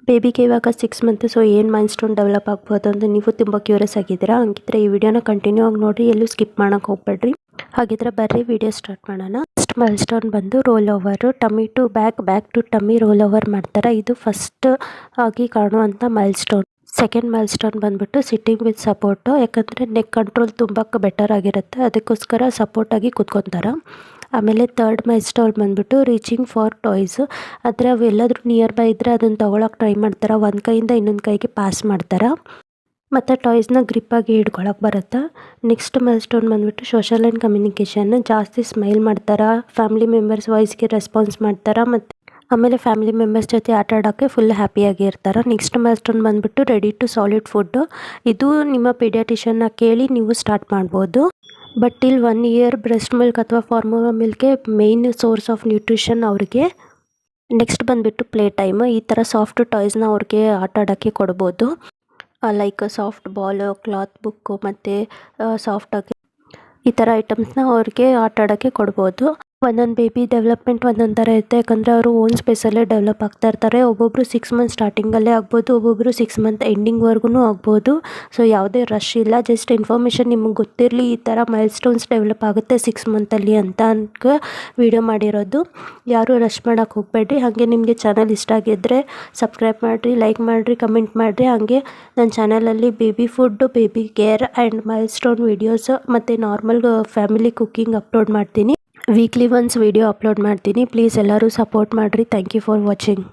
ಬೇಬಿಗೆ ಇವಾಗ 6 month. So ಏನು mile stone develop ಆಗ್ಬೋದು ಅಂತ ನೀವು ತುಂಬ ಕ್ಯೂರಿಯಸ್ ಆಗಿದ್ದೀರಾ. ಹಂಗಿದ್ರೆ ಈ ವಿಡಿಯೋನ ಕಂಟಿನ್ಯೂ ಆಗಿ ನೋಡಿ, ಎಲ್ಲೂ ಸ್ಕಿಪ್ ಮಾಡೋಕೆ ಹೋಗ್ಬೇಡ್ರಿ. ಹಾಗಿದ್ರೆ ಬರ್ರಿ ವಿಡಿಯೋ ಸ್ಟಾರ್ಟ್ ಮಾಡೋಣ. ಫಸ್ಟ್ ಮೈಲ್ ಸ್ಟೋನ್ ಬಂದು roll over, tummy to back, back to tummy roll over ಮಾಡ್ತಾರೆ. ಇದು ಫಸ್ಟ್ ಆಗಿ ಕಾಣುವಂಥ milestone. Second milestone ಬಂದ್ಬಿಟ್ಟು ಸಿಟ್ಟಿಂಗ್ ವಿತ್ ಸಪೋರ್ಟು. ಯಾಕಂದರೆ ನೆಕ್ ಕಂಟ್ರೋಲ್ ತುಂಬ ಬೆಟರ್ ಆಗಿರುತ್ತೆ, ಅದಕ್ಕೋಸ್ಕರ ಸಪೋರ್ಟಾಗಿ ಕೂತ್ಕೊತಾರೆ. ಆಮೇಲೆ ಥರ್ಡ್ ಮೈಲ್ ಸ್ಟೋನ್ ಬಂದ್ಬಿಟ್ಟು ರೀಚಿಂಗ್ ಫಾರ್ ಟಾಯ್ಸ್. ಆದರೆ ಅವು ಎಲ್ಲಾದರೂ ನಿಯರ್ ಬೈ ಇದ್ದರೆ ಅದನ್ನು ತೊಗೊಳಕ್ಕೆ ಟ್ರೈ ಮಾಡ್ತಾರೆ, ಒಂದು ಕೈಯಿಂದ ಇನ್ನೊಂದು ಕೈಗೆ ಪಾಸ್ ಮಾಡ್ತಾರೆ ಮತ್ತು ಟಾಯ್ಸ್ನ ಗ್ರಿಪ್ಪಾಗಿ ಹಿಡ್ಕೊಳಕ್ಕೆ ಬರುತ್ತೆ. ನೆಕ್ಸ್ಟ್ ಮೈಲ್ ಸ್ಟೋನ್ ಬಂದ್ಬಿಟ್ಟು ಸೋಷಲ್ ಆ್ಯಂಡ್ ಕಮ್ಯುನಿಕೇಷನ್. ಜಾಸ್ತಿ ಸ್ಮೈಲ್ ಮಾಡ್ತಾರೆ, ಫ್ಯಾಮಿಲಿ ಮೆಂಬರ್ಸ್ ವಾಯ್ಸ್ಗೆ ರೆಸ್ಪಾನ್ಸ್ ಮಾಡ್ತಾರೆ, ಮತ್ತು ಆಮೇಲೆ ಫ್ಯಾಮಿಲಿ ಮೆಂಬರ್ಸ್ ಜೊತೆ ಆಟ ಆಡೋಕ್ಕೆ ಫುಲ್ ಹ್ಯಾಪಿಯಾಗಿ ಇರ್ತಾರೆ. ನೆಕ್ಸ್ಟ್ ಮೈಲ್ ಸ್ಟೋನ್ ಬಂದ್ಬಿಟ್ಟು ರೆಡಿ ಟು ಸಾಲಿಡ್ ಫುಡ್ಡು. ಇದು ನಿಮ್ಮ ಪೀಡಿಯಾಟಿಷನ್ನ ಕೇಳಿ ನೀವು ಸ್ಟಾರ್ಟ್ ಮಾಡ್ಬೋದು. But till 1 year breast milk ಅಥವಾ ಫಾರ್ಮುಲಾ ಮಿಲ್ಕೆ ಮೇಯ್ನ್ ಸೋರ್ಸ್ ಆಫ್ ನ್ಯೂಟ್ರಿಷನ್ ಅವ್ರಿಗೆ. ನೆಕ್ಸ್ಟ್ ಬಂದುಬಿಟ್ಟು ಪ್ಲೇ ಟೈಮ್. ಈ ಥರ ಸಾಫ್ಟ್ ಟಾಯ್ಸ್ನ ಅವ್ರಿಗೆ ಆಟ ಆಡೋಕ್ಕೆ ಕೊಡ್ಬೋದು. Like soft ball, cloth book ಮತ್ತು ಸಾಫ್ಟಾಗಿ ಈ ಥರ ಐಟಮ್ಸ್ನ ಅವ್ರಿಗೆ ಆಟ ಆಡೋಕ್ಕೆ ಕೊಡ್ಬೋದು. ಒಂದೊಂದು ಬೇಬಿ ಡೆವಲಪ್ಮೆಂಟ್ ಒಂದೊಂದು ಥರ ಇರುತ್ತೆ, ಯಾಕಂದರೆ ಅವರು ಓನ್ ಸ್ಪೇಸಲ್ಲೇ ಡೆವಲಪ್ ಆಗ್ತಾ ಇರ್ತಾರೆ. ಒಬ್ಬೊಬ್ಬರು 6 ಮಂತ್ ಸ್ಟಾರ್ಟಿಂಗಲ್ಲೇ ಆಗ್ಬೋದು, ಒಬ್ಬೊಬ್ಬರು 6 ಮಂತ್ ಎಂಡಿಂಗ್ವರೆಗೂ ಆಗ್ಬೋದು. ಸೊ ಯಾವುದೇ ರಶ್ ಇಲ್ಲ, ಜಸ್ಟ್ ಇನ್ಫಾರ್ಮೇಷನ್ ನಿಮಗೆ ಗೊತ್ತಿರಲಿ ಈ ಥರ ಮೈಲ್ ಸ್ಟೋನ್ಸ್ ಡೆವಲಪ್ ಆಗುತ್ತೆ 6 ಮಂತಲ್ಲಿ ಅಂತ ವಿಡಿಯೋ ಮಾಡಿರೋದು. ಯಾರೂ ರಶ್ ಮಾಡೋಕ್ಕೆ ಹೋಗಬೇಡ್ರಿ. ಹಾಗೆ ನಿಮಗೆ ಚಾನಲ್ ಇಷ್ಟ ಆಗಿದ್ದರೆ ಸಬ್ಸ್ಕ್ರೈಬ್ ಮಾಡಿರಿ, ಲೈಕ್ ಮಾಡಿರಿ, ಕಮೆಂಟ್ ಮಾಡಿರಿ. ಹಾಗೆ ನನ್ನ ಚಾನಲಲ್ಲಿ baby food, baby care and milestone videos ಮತ್ತು ನಾರ್ಮಲ್ ಫ್ಯಾಮಿಲಿ ಕುಕ್ಕಿಂಗ್ ಅಪ್ಲೋಡ್ ಮಾಡ್ತೀನಿ. ವೀಕ್ಲಿ ಒನ್ಸ್ ವಿಡಿಯೋ ಅಪ್ಲೋಡ್ ಮಾಡ್ತೀನಿ. ಪ್ಲೀಸ್ ಎಲ್ಲರೂ ಸಪೋರ್ಟ್ ಮಾಡಿರಿ. Thank you for watching.